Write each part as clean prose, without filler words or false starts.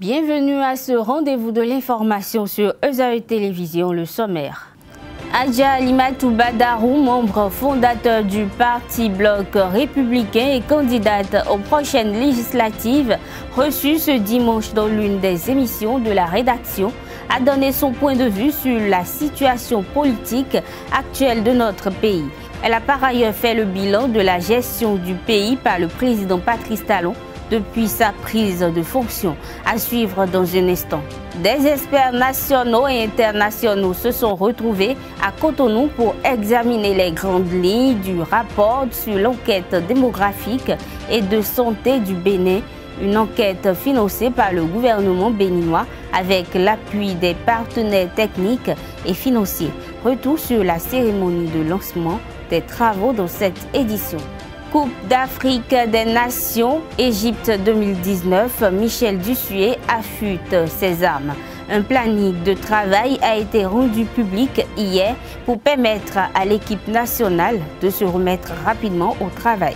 Bienvenue à ce rendez-vous de l'information sur Ezaïe Télévision, le sommaire. Adja Alimatou Badarou, membre fondateur du Parti Bloc républicain et candidate aux prochaines législatives, reçue ce dimanche dans l'une des émissions de la rédaction, a donné son point de vue sur la situation politique actuelle de notre pays. Elle a par ailleurs fait le bilan de la gestion du pays par le président Patrice Talon depuis sa prise de fonction, à suivre dans un instant. Des experts nationaux et internationaux se sont retrouvés à Cotonou pour examiner les grandes lignes du rapport sur l'enquête démographique et de santé du Bénin, une enquête financée par le gouvernement béninois avec l'appui des partenaires techniques et financiers. Retour sur la cérémonie de lancement des travaux dans cette édition. Coupe d'Afrique des Nations, Égypte 2019, Michel Dussuet affûte ses armes. Un planning de travail a été rendu public hier pour permettre à l'équipe nationale de se remettre rapidement au travail.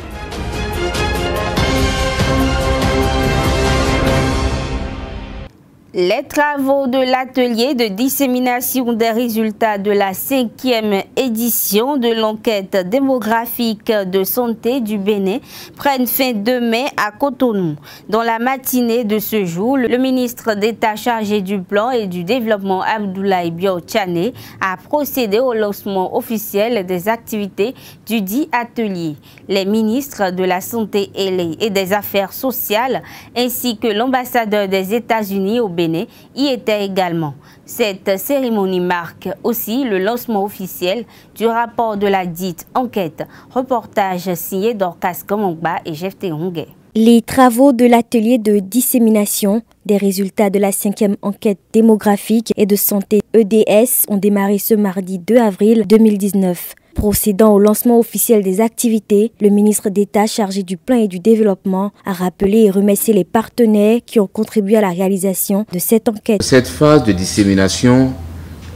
Les travaux de l'atelier de dissémination des résultats de la 5e édition de l'enquête démographique de santé du Bénin prennent fin demain à Cotonou. Dans la matinée de ce jour, le ministre d'État chargé du plan et du développement Abdoulaye Bio-Tchané a procédé au lancement officiel des activités du dit atelier. Les ministres de la Santé et des Affaires sociales ainsi que l'ambassadeur des États-Unis au Bénin y était également. Cette cérémonie marque aussi le lancement officiel du rapport de la dite enquête. Reportage signé Dorcas Komongba et Jeff Terongé. Les travaux de l'atelier de dissémination des résultats de la 5e enquête démographique et de santé EDS ont démarré ce mardi 2 avril 2019. Procédant au lancement officiel des activités, le ministre d'État chargé du plan et du développement a rappelé et remercié les partenaires qui ont contribué à la réalisation de cette enquête. Cette phase de dissémination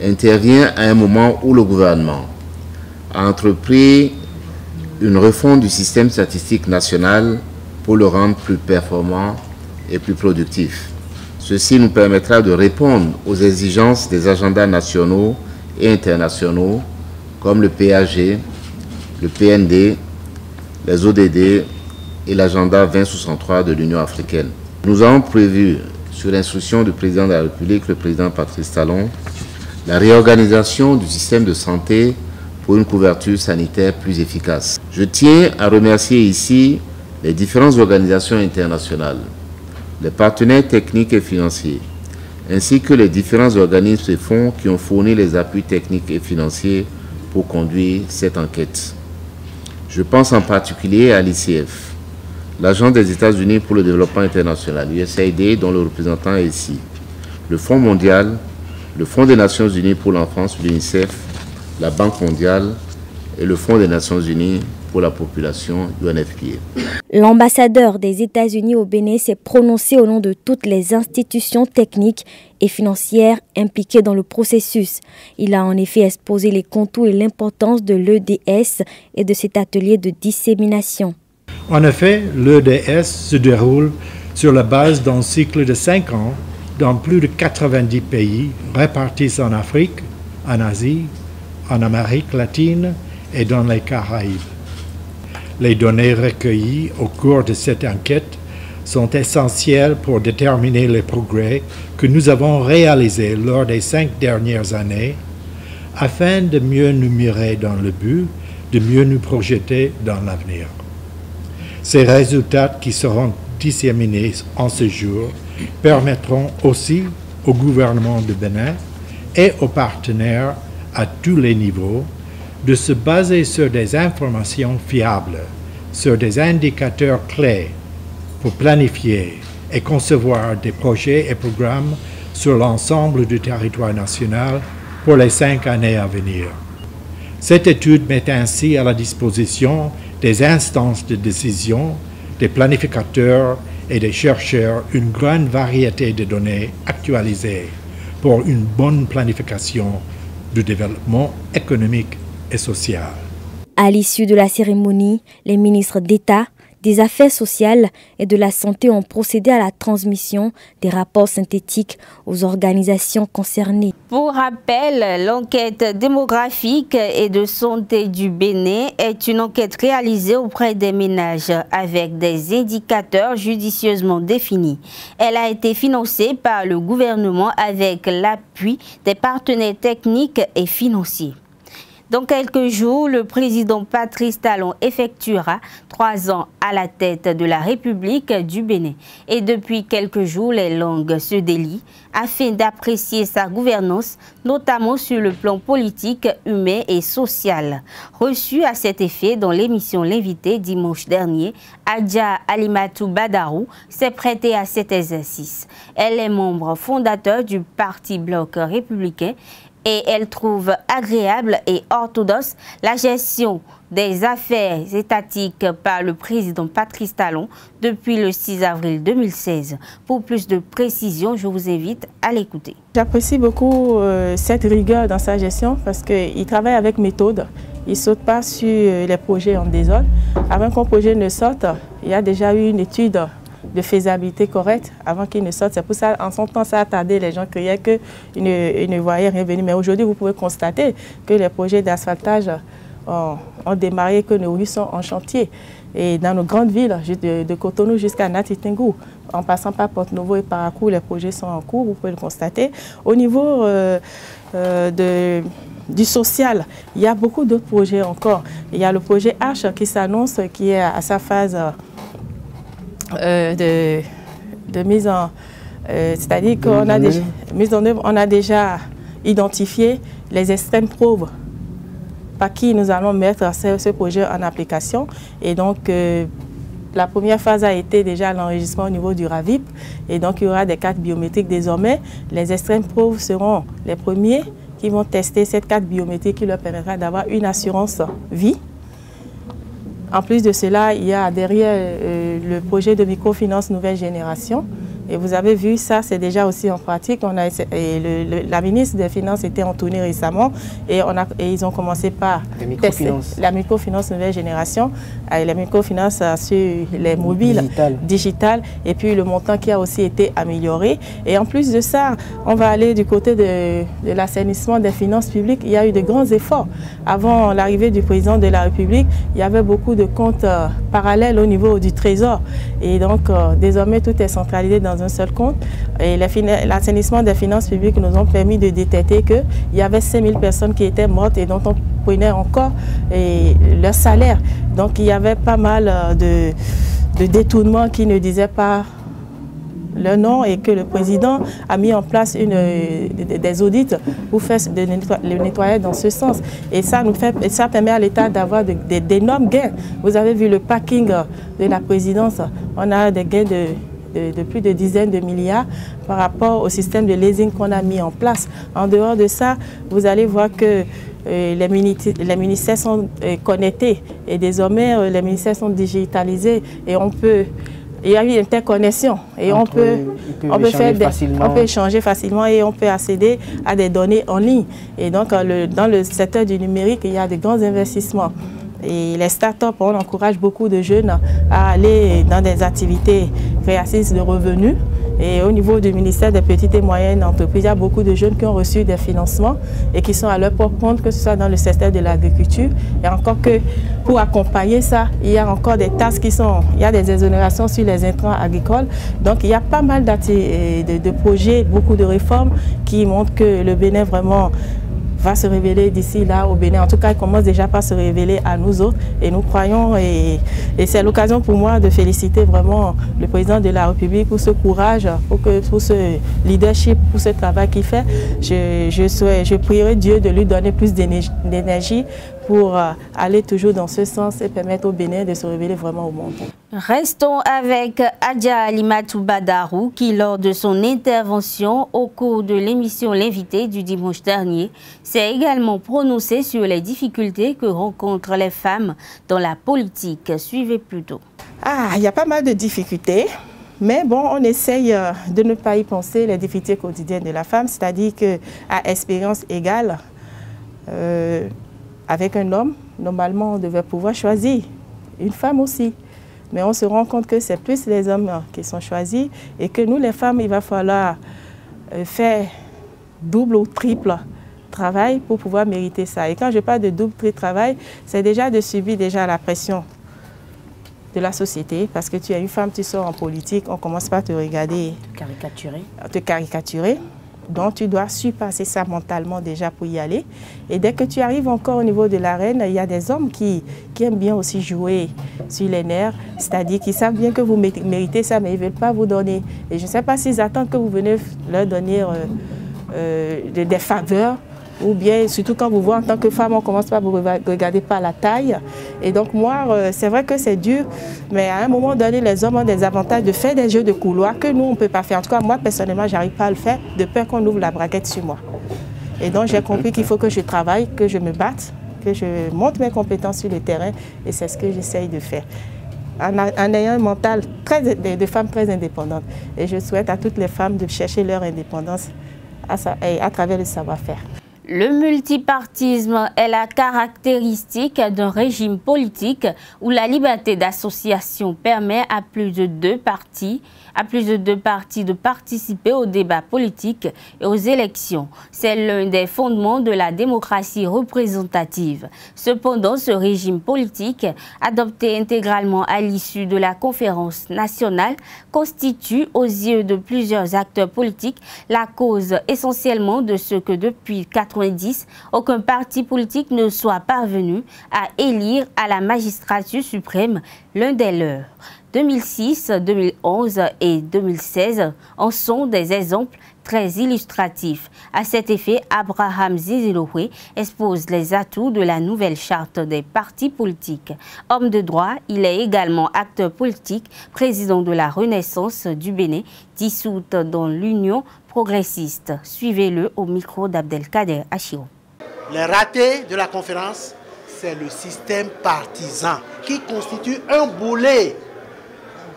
intervient à un moment où le gouvernement a entrepris une refonte du système statistique national pour le rendre plus performant et plus productif. Ceci nous permettra de répondre aux exigences des agendas nationaux et internationaux comme le PAG, le PND, les ODD et l'agenda 2063 de l'Union africaine. Nous avons prévu, sur l'instruction du président de la République, le président Patrice Talon, la réorganisation du système de santé pour une couverture sanitaire plus efficace. Je tiens à remercier ici les différentes organisations internationales, les partenaires techniques et financiers, ainsi que les différents organismes et fonds qui ont fourni les appuis techniques et financiers pour conduire cette enquête. Je pense en particulier à l'ICF, l'Agence des États-Unis pour le développement international, USAID, dont le représentant est ici, le Fonds mondial, le Fonds des Nations Unies pour l'enfance, l'UNICEF, la Banque mondiale et le Fonds des Nations Unies pour la population, UNFPA. L'ambassadeur des États-Unis au Bénin s'est prononcé au nom de toutes les institutions techniques et financières impliquées dans le processus. Il a en effet exposé les contours et l'importance de l'EDS et de cet atelier de dissémination. En effet, l'EDS se déroule sur la base d'un cycle de 5 ans dans plus de 90 pays répartis en Afrique, en Asie, en Amérique latine et dans les Caraïbes. Les données recueillies au cours de cette enquête sont essentielles pour déterminer les progrès que nous avons réalisés lors des 5 dernières années afin de mieux nous mirer dans le but de mieux nous projeter dans l'avenir. Ces résultats qui seront disséminés en ce jour permettront aussi au gouvernement de Bénin et aux partenaires à tous les niveaux de se baser sur des informations fiables, sur des indicateurs clés pour planifier et concevoir des projets et programmes sur l'ensemble du territoire national pour les 5 années à venir. Cette étude met ainsi à la disposition des instances de décision, des planificateurs et des chercheurs une grande variété de données actualisées pour une bonne planification du développement économique et social. À l'issue de la cérémonie, les ministres d'État, des Affaires sociales et de la santé ont procédé à la transmission des rapports synthétiques aux organisations concernées. Pour rappel, l'enquête démographique et de santé du Bénin est une enquête réalisée auprès des ménages avec des indicateurs judicieusement définis. Elle a été financée par le gouvernement avec l'appui des partenaires techniques et financiers. Dans quelques jours, le président Patrice Talon effectuera 3 ans à la tête de la République du Bénin. Et depuis quelques jours, les langues se délient afin d'apprécier sa gouvernance, notamment sur le plan politique, humain et social. Reçue à cet effet dans l'émission L'invité dimanche dernier, Adja Alimatou Badarou s'est prêtée à cet exercice. Elle est membre fondateur du Parti Bloc républicain et elle trouve agréable et orthodoxe la gestion des affaires étatiques par le président Patrice Talon depuis le 6 avril 2016. Pour plus de précision, je vous invite à l'écouter. J'apprécie beaucoup cette rigueur dans sa gestion parce qu'il travaille avec méthode. Il ne saute pas sur les projets en désordre. Avant qu'un projet ne sorte, il y a déjà eu une étude de faisabilité correcte avant qu'il ne sorte. C'est pour ça, en son temps, ça a tardé. Les gens criaient qu'ils ne voyaient rien venir. Mais aujourd'hui, vous pouvez constater que les projets d'asphaltage ont démarré, que nos rues sont en chantier. Et dans nos grandes villes, de Cotonou jusqu'à Natitingou, en passant par Porte-Novo et Parakou, les projets sont en cours, vous pouvez le constater. Au niveau du social, il y a beaucoup d'autres projets encore. Il y a le projet H qui s'annonce, qui est à sa phase de mise en... c'est-à-dire qu'on a déjà mise en œuvre, on a déjà identifié les extrêmes pauvres par qui nous allons mettre ce projet en application. Et donc, la première phase a été déjà l'enregistrement au niveau du RAVIP. Et donc, il y aura des cartes biométriques désormais. Les extrêmes pauvres seront les premiers qui vont tester cette carte biométrique qui leur permettra d'avoir une assurance vie. En plus de cela, il y a derrière le projet de microfinance nouvelle génération. Et vous avez vu, ça, c'est déjà aussi en pratique. La ministre des Finances était en tournée récemment et ils ont commencé par tester la microfinance nouvelle génération, la microfinance sur les mobiles digitales et puis le montant qui a aussi été amélioré. Et en plus de ça, on va aller du côté de l'assainissement des finances publiques. Il y a eu de grands efforts. Avant l'arrivée du président de la République, il y avait beaucoup de comptes parallèles au niveau du Trésor. Et donc, désormais, tout est centralisé dans un seul compte. Et l'assainissement des finances publiques nous ont permis de détecter qu'il y avait 5000 personnes qui étaient mortes et dont on prenait encore leur salaire. Donc il y avait pas mal de détournements qui ne disaient pas le nom et que le président a mis en place des audits pour faire le nettoyage dans ce sens. Et ça permet à l'État d'avoir d'énormes gains. Vous avez vu le packing de la présidence. On a des gains de plus de dizaines de milliards par rapport au système de leasing qu'on a mis en place. En dehors de ça, vous allez voir que les ministères sont connectés et désormais les ministères sont digitalisés et il y a eu une interconnexion et on peut échanger facilement et on peut accéder à des données en ligne. Et donc dans le secteur du numérique, il y a de grands investissements. Et les startups, on encourage beaucoup de jeunes à aller dans des activités créatrices de revenus. Et au niveau du ministère des petites et moyennes entreprises, il y a beaucoup de jeunes qui ont reçu des financements et qui sont à leur propre compte, que ce soit dans le secteur de l'agriculture. Et encore que pour accompagner ça, il y a encore des tasks il y a des exonérations sur les intrants agricoles. Donc il y a pas mal de projets, beaucoup de réformes qui montrent que le Bénin vraiment va se révéler d'ici là au Bénin. En tout cas, il commence déjà par se révéler à nous autres et nous croyons et c'est l'occasion pour moi de féliciter vraiment le président de la République pour ce courage, pour ce leadership, pour ce travail qu'il fait. Je prierai Dieu de lui donner plus d'énergie pour aller toujours dans ce sens et permettre au Bénin de se révéler vraiment au monde. Restons avec Adja Alimatou Badarou qui, lors de son intervention au cours de l'émission L'invité du dimanche dernier, s'est également prononcée sur les difficultés que rencontrent les femmes dans la politique. Suivez plutôt. Il y a pas mal de difficultés. Mais bon, on essaye de ne pas y penser, les difficultés quotidiennes de la femme, c'est-à-dire qu'à expérience égale, avec un homme, normalement, on devait pouvoir choisir une femme aussi. Mais on se rend compte que c'est plus les hommes qui sont choisis et que nous, les femmes, il va falloir faire double ou triple travail pour pouvoir mériter ça. Et quand je parle de double, triple travail, c'est déjà de subir déjà la pression de la société, parce que tu es une femme, tu sors en politique, on commence par te regarder, te caricaturer. Donc tu dois surpasser ça mentalement déjà pour y aller. Et dès que tu arrives encore au niveau de l'arène, il y a des hommes qui aiment bien aussi jouer sur les nerfs, c'est-à-dire qu'ils savent bien que vous méritez ça, mais ils ne veulent pas vous donner. Et je ne sais pas s'ils attendent que vous venez leur donner des faveurs, ou bien, surtout quand vous voyez en tant que femme, on commence pas à vous regarder par la taille. Et donc moi, c'est vrai que c'est dur, mais à un moment donné, les hommes ont des avantages de faire des jeux de couloir que nous, on ne peut pas faire. En tout cas, moi, personnellement, je n'arrive pas à le faire, de peur qu'on ouvre la braguette sur moi. Et donc, j'ai compris qu'il faut que je travaille, que je me batte, que je monte mes compétences sur le terrain, et c'est ce que j'essaye de faire. En ayant un mental de femmes très indépendantes. Et je souhaite à toutes les femmes de chercher leur indépendance à travers le savoir-faire. Le multipartisme est la caractéristique d'un régime politique où la liberté d'association permet à plus de deux partis de participer au débat politique et aux élections. C'est l'un des fondements de la démocratie représentative. Cependant, ce régime politique, adopté intégralement à l'issue de la conférence nationale, constitue aux yeux de plusieurs acteurs politiques la cause essentiellement de ce que depuis 1990, aucun parti politique ne soit parvenu à élire à la magistrature suprême l'un des leurs. 2006, 2011 et 2016 en sont des exemples très illustratifs. À cet effet, Abraham Ziziloué expose les atouts de la nouvelle charte des partis politiques. Homme de droit, il est également acteur politique, président de la Renaissance du Bénin, dissoute dans l'Union progressiste. Suivez-le au micro d'Abdelkader Achiro. Les ratés de la conférence, c'est le système partisan qui constitue un boulet.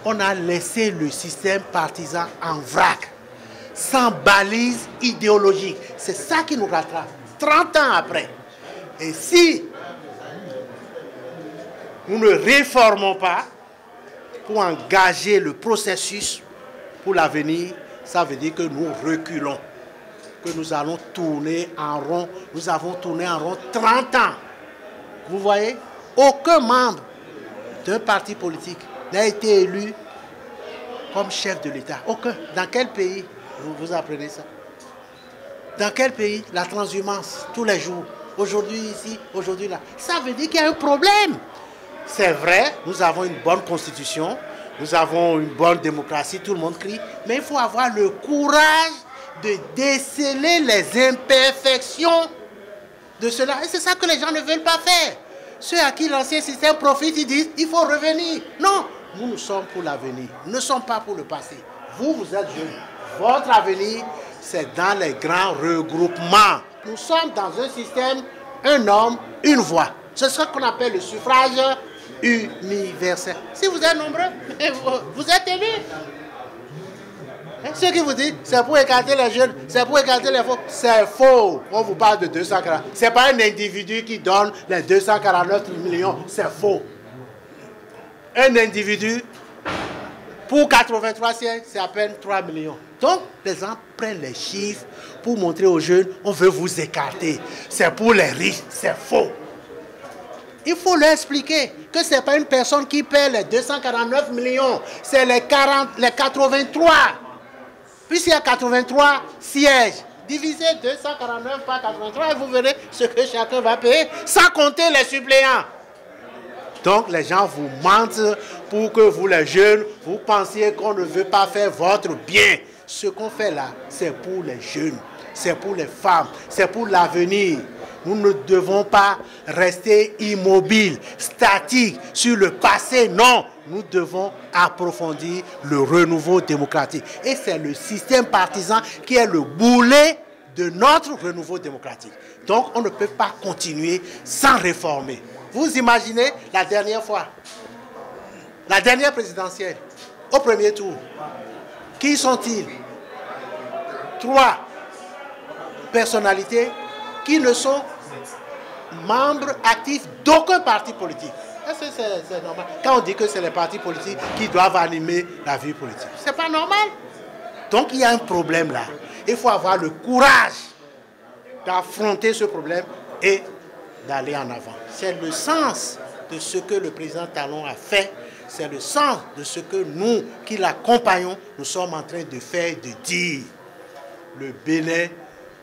On a laissé le système partisan en vrac, sans balise idéologique. C'est ça qui nous rattrape 30 ans après. Et si nous ne réformons pas pour engager le processus pour l'avenir, ça veut dire que nous reculons, que nous allons tourner en rond. Nous avons tourné en rond 30 ans. Vous voyez, aucun membre d'un parti politique n'a été élu comme chef de l'État. Aucun. Dans quel pays vous apprenez ça? Dans quel pays? La transhumance, tous les jours. Aujourd'hui ici, aujourd'hui là. Ça veut dire qu'il y a un problème. C'est vrai, nous avons une bonne constitution, nous avons une bonne démocratie, tout le monde crie, mais il faut avoir le courage de déceler les imperfections de cela. Et c'est ça que les gens ne veulent pas faire. Ceux à qui l'ancien système profite, ils disent il faut revenir. Non, nous sommes pour l'avenir, nous ne sommes pas pour le passé. Vous êtes jeunes. Votre avenir, c'est dans les grands regroupements. Nous sommes dans un système, un homme, une voix. C'est ce qu'on appelle le suffrage universel. Si vous êtes nombreux, vous êtes élus. Ceux qui vous disent, c'est pour écarter les jeunes, c'est pour écarter les faux, c'est faux. On vous parle de 240. Ce n'est pas un individu qui donne les 249 millions, c'est faux. Un individu, pour 83 sièges, c'est à peine 3 millions. Donc, les gens prennent les chiffres pour montrer aux jeunes, on veut vous écarter. C'est pour les riches, c'est faux. Il faut leur expliquer que ce n'est pas une personne qui paie les 249 millions, c'est les 83. Puisqu'il y a 83 sièges, divisez 249 par 83 et vous verrez ce que chacun va payer, sans compter les suppléants. Donc les gens vous mentent pour que vous les jeunes, vous pensiez qu'on ne veut pas faire votre bien. Ce qu'on fait là, c'est pour les jeunes, c'est pour les femmes, c'est pour l'avenir. Nous ne devons pas rester immobiles, statiques sur le passé, non. Nous devons approfondir le renouveau démocratique. Et c'est le système partisan qui est le boulet de notre renouveau démocratique. Donc on ne peut pas continuer sans réformer. Vous imaginez la dernière fois, la dernière présidentielle, au premier tour, qui sont-ils? 3 personnalités qui ne sont membres actifs d'aucun parti politique. Est-ce que c'est normal? Quand on dit que c'est les partis politiques qui doivent animer la vie politique, c'est pas normal. Donc il y a un problème là. Il faut avoir le courage d'affronter ce problème et d'aller en avant. C'est le sens de ce que le président Talon a fait. C'est le sens de ce que nous, qui l'accompagnons, nous sommes en train de faire, de dire. Le Bénin,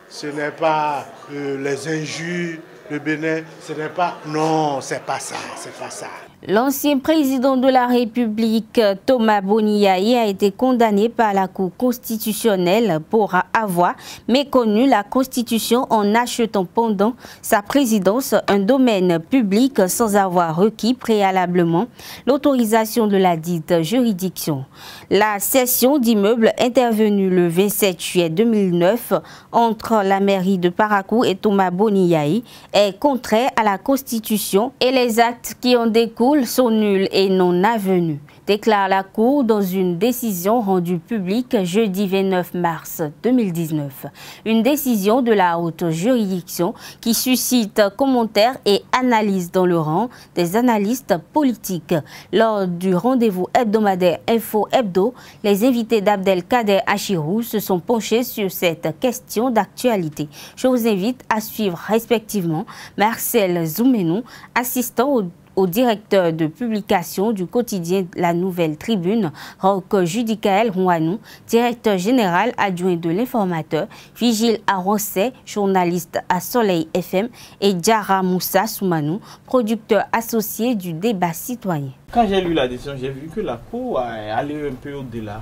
ce n'est pas les injures. Le Bénin, ce n'est pas... Non, c'est pas ça, c'est pas ça. L'ancien président de la République, Thomas Boniaï, a été condamné par la Cour constitutionnelle pour avoir méconnu la Constitution en achetant pendant sa présidence un domaine public sans avoir requis préalablement l'autorisation de la dite juridiction. La cession d'immeubles intervenue le 27 juillet 2009 entre la mairie de Parakou et Thomas Boniaï est contraire à la Constitution et les actes qui en découlent sont nuls et non avenus, déclare la Cour dans une décision rendue publique jeudi 29 mars 2019. Une décision de la haute juridiction qui suscite commentaires et analyses dans le rang des analystes politiques. Lors du rendez-vous hebdomadaire Info Hebdo, les invités d'Abdelkader Achirou se sont penchés sur cette question d'actualité. Je vous invite à suivre respectivement Marcel Zoumenou, assistant au directeur de publication du quotidien La Nouvelle Tribune, Roch Judicaël Rouanou, directeur général adjoint de l'Informateur, Vigile Aroncet, journaliste à Soleil FM, et Diara Moussa Soumanou, producteur associé du débat citoyen. Quand j'ai lu la décision, j'ai vu que la Cour a allé un peu au-delà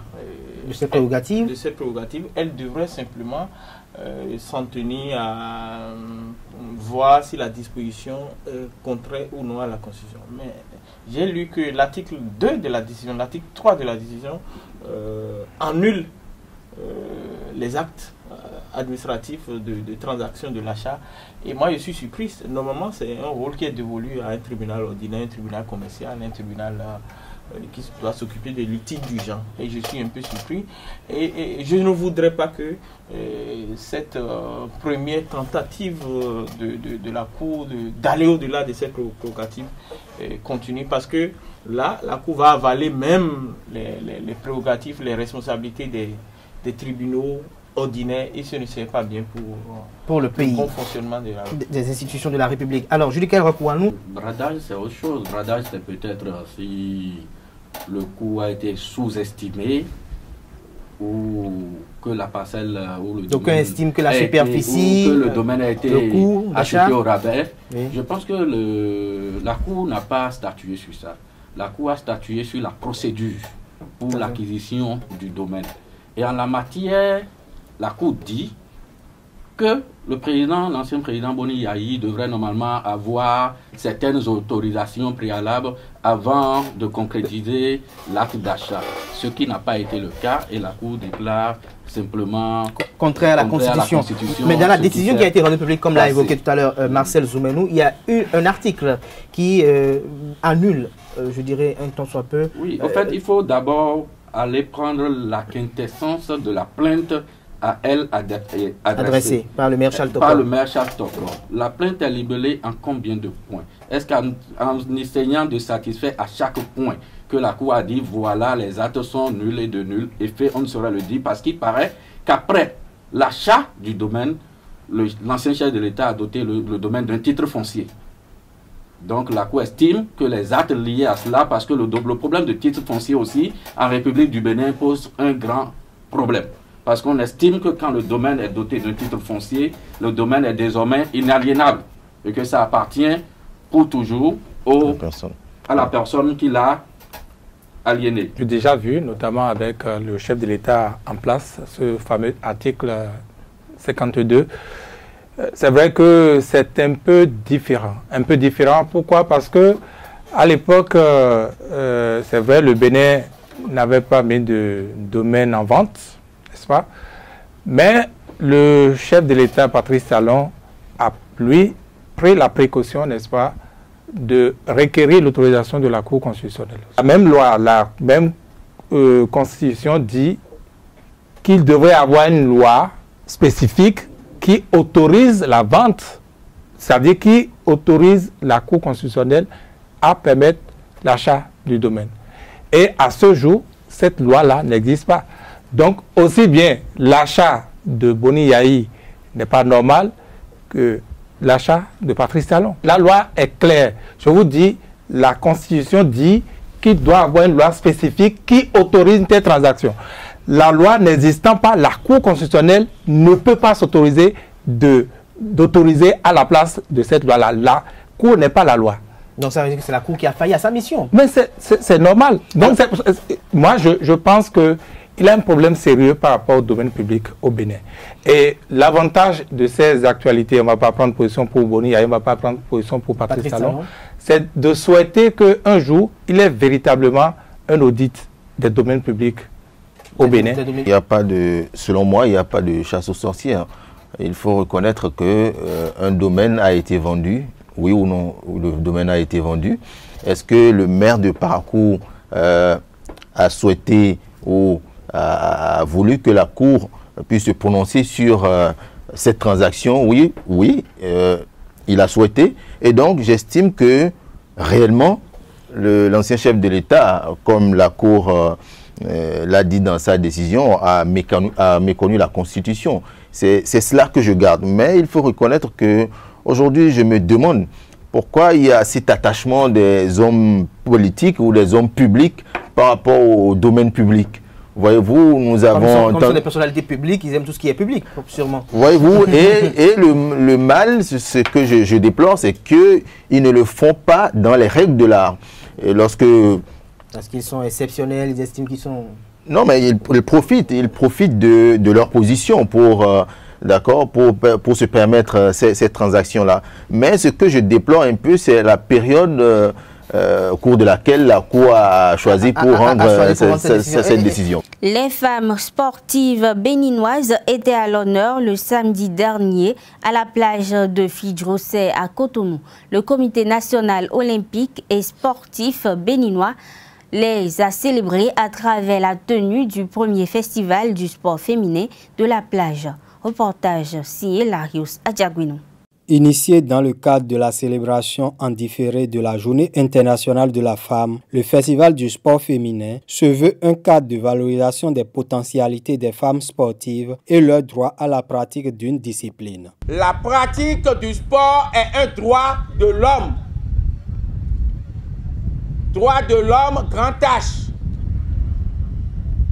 de ses prérogatives. Elle devrait simplement s'en tenir à voir si la disposition contraire ou non à la Constitution. Mais j'ai lu que l'article 2 de la décision, l'article 3 de la décision annule les actes administratifs de transaction de l'achat. Et moi, je suis surpris. Normalement, c'est un rôle qui est dévolu à un tribunal ordinaire, un tribunal commercial, un tribunal qui doit s'occuper des litiges du genre. Et je suis un peu surpris. Et je ne voudrais pas que cette première tentative de la Cour d'aller au-delà de cette prérogative continue. Parce que là, la Cour va avaler même les prérogatives, les responsabilités des tribunaux ordinaires. Et ce ne serait pas bien pour le pays, bon fonctionnement des institutions de la République. Alors, Judicaël Rouanou. Bradage, c'est autre chose. Bradage, c'est peut-être si le coût a été sous-estimé ou que la parcelle ou le donc on estime que la superficie, ou que le domaine a été acheté au rabais. Oui. Je pense que la Cour n'a pas statué sur ça. La Cour a statué sur la procédure pour l'acquisition du domaine. Et en la matière, la Cour dit que l'ancien président Boniaï devrait normalement avoir certaines autorisations préalables avant de concrétiser l'acte d'achat, ce qui n'a pas été le cas et la Cour déclare simplement contraire à la Constitution. Mais dans la décision qui a été rendue publique, comme l'a évoqué tout à l'heure Marcel Zoumenou, il y a eu un article qui annule, je dirais, un tant soit peu. Oui, en fait, il faut d'abord aller prendre la quintessence de la plainte à elle adressée par le maire Charles Tokro. La plainte est libellée en combien de points? Est-ce qu'en essayant de satisfaire à chaque point que la Cour a dit voilà, les actes sont nuls et de nul effet, on ne saurait le dire parce qu'il paraît qu'après l'achat du domaine, l'ancien chef de l'État a doté le domaine d'un titre foncier. Donc la Cour estime que les actes liés à cela, parce que le problème de titre foncier aussi en République du Bénin pose un grand problème. Parce qu'on estime que quand le domaine est doté d'un titre foncier, le domaine est désormais inaliénable et que ça appartient pour toujours à la personne qui l'a aliéné. J'ai déjà vu, notamment avec le chef de l'État en place, ce fameux article 52. C'est vrai que c'est un peu différent. Un peu différent, pourquoi? Parce que à l'époque, c'est vrai, le Bénin n'avait pas mis de domaine en vente. Pas. Mais le chef de l'État, Patrice Talon, a, lui, pris la précaution, n'est-ce pas, de requérir l'autorisation de la Cour constitutionnelle. La même loi, la même Constitution dit qu'il devrait avoir une loi spécifique qui autorise la vente, c'est-à-dire qui autorise la Cour constitutionnelle à permettre l'achat du domaine. Et à ce jour, cette loi-là n'existe pas. Donc, aussi bien l'achat de Boni Yahi n'est pas normal que l'achat de Patrice Talon. La loi est claire. Je vous dis, la Constitution dit qu'il doit y avoir une loi spécifique qui autorise une telle transaction. La loi n'existant pas, la Cour constitutionnelle ne peut pas s'autoriser d'autoriser à la place de cette loi-là. La Cour n'est pas la loi. Donc ça veut dire que c'est la Cour qui a failli à sa mission. Mais c'est normal. Donc moi, je pense qu'il y a un problème sérieux par rapport au domaine public au Bénin. Et l'avantage de ces actualités, on ne va pas prendre position pour Boni Yahi, on ne va pas prendre position pour Patrice Talon, c'est de souhaiter qu'un jour, il y ait véritablement un audit des domaines publics au Bénin. Il n'y a pas de, selon moi, il n'y a pas de chasse aux sorcières. Il faut reconnaître qu'un domaine a été vendu, oui ou non, le domaine a été vendu. Est-ce que le maire de Parakou a souhaité ou a voulu que la Cour puisse se prononcer sur cette transaction? Oui, il a souhaité. Et donc, j'estime que réellement, l'ancien chef de l'État, comme la Cour l'a dit dans sa décision, a méconnu la Constitution. C'est cela que je garde. Mais il faut reconnaître qu'aujourd'hui, je me demande pourquoi il y a cet attachement des hommes politiques ou des hommes publics par rapport au domaine public. Voyez-vous, nous avons... Comme sont des personnalités publiques, ils aiment tout ce qui est public, sûrement. Voyez-vous, et le mal, ce que je déplore, c'est qu'ils ne le font pas dans les règles de l'art. Et lorsque... Parce qu'ils sont exceptionnels, ils estiment qu'ils sont... Non, mais ils profitent de leur position pour se permettre ces transactions-là. Mais ce que je déplore un peu, c'est la période au cours de laquelle la Cour a choisi pour rendre cette décision. Les femmes sportives béninoises étaient à l'honneur le samedi dernier à la plage de Fidjrosset à Cotonou. Le Comité national olympique et sportif béninois les a célébrés à travers la tenue du premier festival du sport féminin de la plage. Reportage signé Larius Adjaguinou. Initié dans le cadre de la célébration en différé de la Journée internationale de la femme, le Festival du sport féminin se veut un cadre de valorisation des potentialités des femmes sportives et leur droit à la pratique d'une discipline. La pratique du sport est un droit de l'homme. Droit de l'homme, grand H.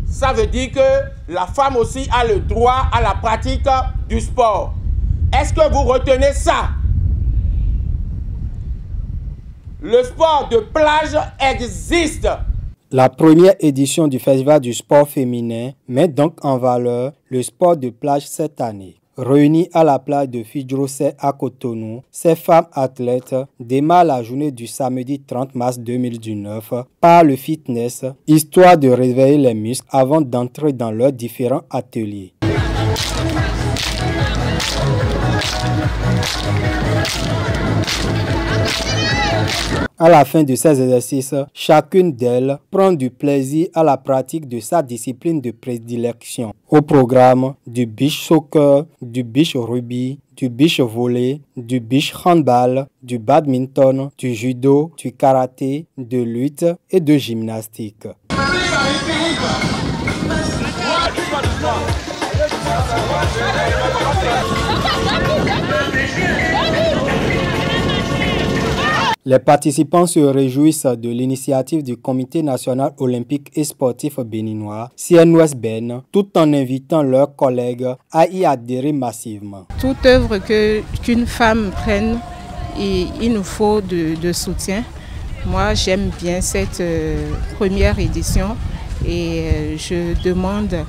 Ça veut dire que la femme aussi a le droit à la pratique du sport. Est-ce que vous retenez ça? Le sport de plage existe. La première édition du Festival du sport féminin met donc en valeur le sport de plage cette année. Réunies à la plage de Fidjrosset à Cotonou, ces femmes athlètes démarrent la journée du samedi 30 mars 2019 par le fitness, histoire de réveiller les muscles avant d'entrer dans leurs différents ateliers. À la fin de ces exercices, chacune d'elles prend du plaisir à la pratique de sa discipline de prédilection. Au programme, du beach soccer, du beach rugby, du beach volley, du beach handball, du badminton, du judo, du karaté, de lutte et de gymnastique. Les participants se réjouissent de l'initiative du Comité national olympique et sportif béninois, CNOSBN, tout en invitant leurs collègues à y adhérer massivement. Toute œuvre qu'une femme prenne, il nous faut de soutien. Moi, j'aime bien cette première édition et je demande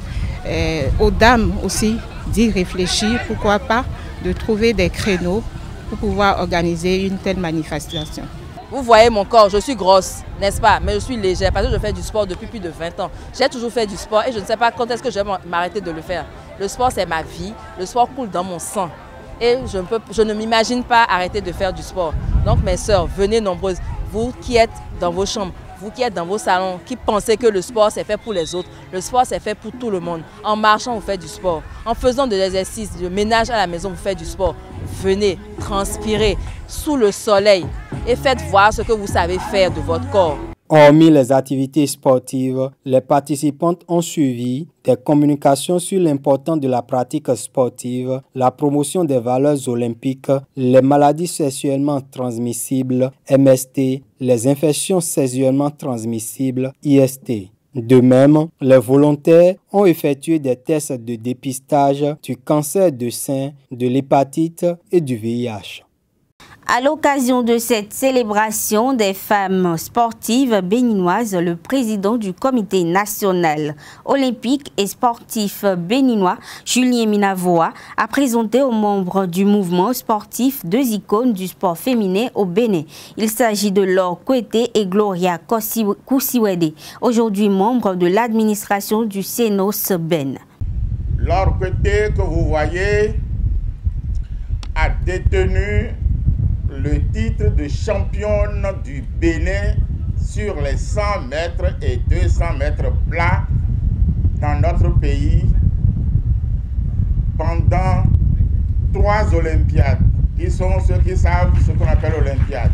aux dames aussi d'y réfléchir, pourquoi pas, de trouver des créneaux pour pouvoir organiser une telle manifestation. Vous voyez mon corps, je suis grosse, n'est-ce pas? Mais je suis légère parce que je fais du sport depuis plus de 20 ans. J'ai toujours fait du sport et je ne sais pas quand est-ce que je vais m'arrêter de le faire. Le sport, c'est ma vie. Le sport coule dans mon sang. Et je ne m'imagine pas arrêter de faire du sport. Donc mes sœurs, venez nombreuses. Vous qui êtes dans vos chambres, vous qui êtes dans vos salons, qui pensez que le sport c'est fait pour les autres, le sport c'est fait pour tout le monde. En marchant, vous faites du sport. En faisant de l'exercice, de ménage à la maison, vous faites du sport. Venez transpirer sous le soleil et faites voir ce que vous savez faire de votre corps. Hormis les activités sportives, les participantes ont suivi des communications sur l'importance de la pratique sportive, la promotion des valeurs olympiques, les maladies sexuellement transmissibles, MST, les infections sexuellement transmissibles, IST. De même, les volontaires ont effectué des tests de dépistage du cancer de sein, de l'hépatite et du VIH. À l'occasion de cette célébration des femmes sportives béninoises, le président du comité national olympique et sportif béninois, Julien Minavoa, a présenté aux membres du mouvement sportif 2 icônes du sport féminin au Bénin. Il s'agit de Laure Kouété et Gloria Kousiwede, aujourd'hui membres de l'administration du Sénos Ben. Laure Kouété, que vous voyez, a détenu le titre de championne du Bénin sur les 100 mètres et 200 mètres plats dans notre pays pendant 3 Olympiades, qui sont ceux qui savent ce qu'on appelle Olympiade.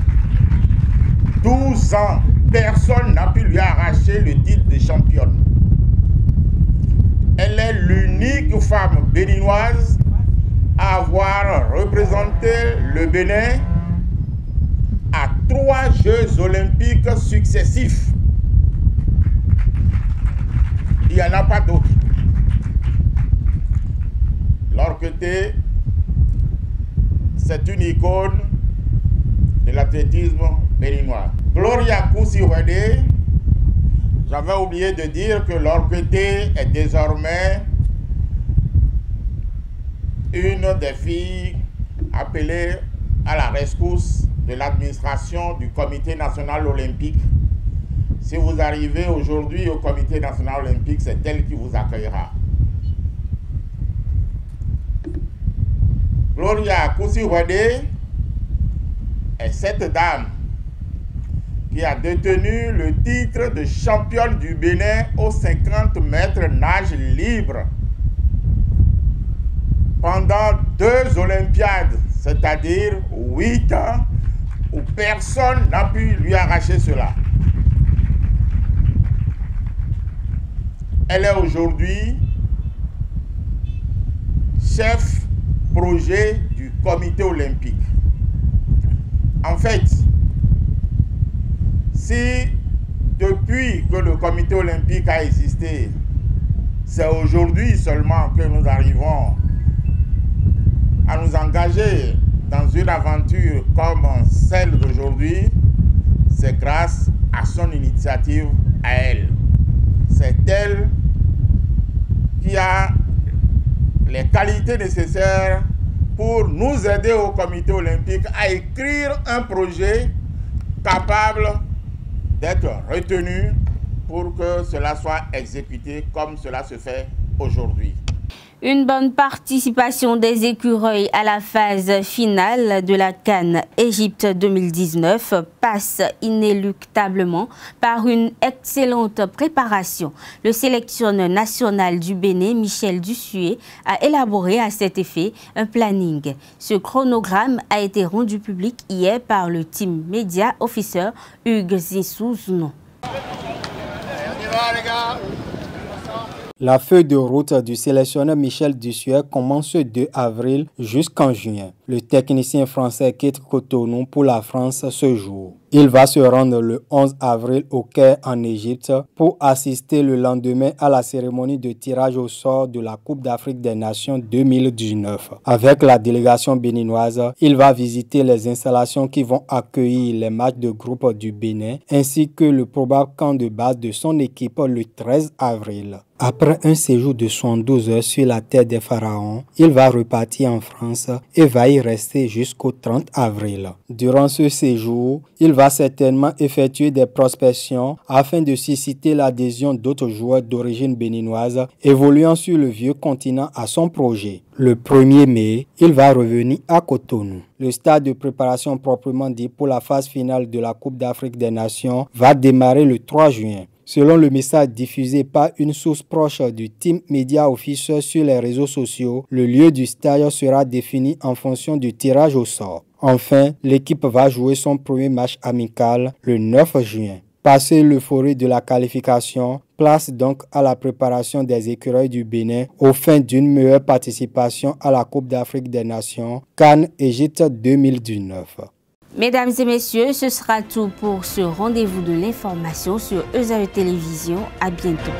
12 ans, personne n'a pu lui arracher le titre de championne. Elle est l'unique femme béninoise à avoir représenté le Bénin à 3 Jeux olympiques successifs. Il n'y en a pas d'autres. Laure Kouété, c'est une icône de l'athlétisme béninois. Gloria Kousiwede, j'avais oublié de dire que Laure Kouété est désormais une des filles appelées à la rescousse de l'administration du Comité national olympique. Si vous arrivez aujourd'hui au Comité national olympique, c'est elle qui vous accueillera. Gloria Kousiwede est cette dame qui a détenu le titre de championne du Bénin aux 50 mètres nage libre pendant 2 Olympiades, c'est-à-dire 8 ans, où personne n'a pu lui arracher cela. Elle est aujourd'hui chef projet du comité olympique. En fait, si depuis que le comité olympique a existé, c'est aujourd'hui seulement que nous arrivons à nous engager dans une aventure comme celle d'aujourd'hui, c'est grâce à son initiative à elle. C'est elle qui a les qualités nécessaires pour nous aider au comité olympique à écrire un projet capable d'être retenu pour que cela soit exécuté comme cela se fait aujourd'hui. Une bonne participation des écureuils à la phase finale de la CAN Égypte 2019 passe inéluctablement par une excellente préparation. Le sélectionneur national du Bénin, Michel Dussuet, a élaboré à cet effet un planning. Ce chronogramme a été rendu public hier par le team Media Officer Hugues Zissouzno. La feuille de route du sélectionneur Michel Dussuet commence ce 2 avril jusqu'en juin. Le technicien français quitte Cotonou pour la France ce jour. Il va se rendre le 11 avril au Caire en Égypte pour assister le lendemain à la cérémonie de tirage au sort de la Coupe d'Afrique des Nations 2019. Avec la délégation béninoise, il va visiter les installations qui vont accueillir les matchs de groupe du Bénin ainsi que le probable camp de base de son équipe le 13 avril. Après un séjour de 72 heures sur la terre des pharaons, il va repartir en France et va y rester jusqu'au 30 avril. Durant ce séjour, il va certainement effectuer des prospections afin de susciter l'adhésion d'autres joueurs d'origine béninoise évoluant sur le vieux continent à son projet. Le 1er mai, il va revenir à Cotonou. Le stade de préparation proprement dit pour la phase finale de la Coupe d'Afrique des Nations va démarrer le 3 juin. Selon le message diffusé par une source proche du Team Media Officer sur les réseaux sociaux, le lieu du stage sera défini en fonction du tirage au sort. Enfin, l'équipe va jouer son premier match amical le 9 juin. Passé l'euphorie de la qualification, place donc à la préparation des écureuils du Bénin au fin d'une meilleure participation à la Coupe d'Afrique des Nations CAN Égypte 2019. Mesdames et messieurs, ce sera tout pour ce rendez-vous de l'information sur EZAE Télévision. À bientôt.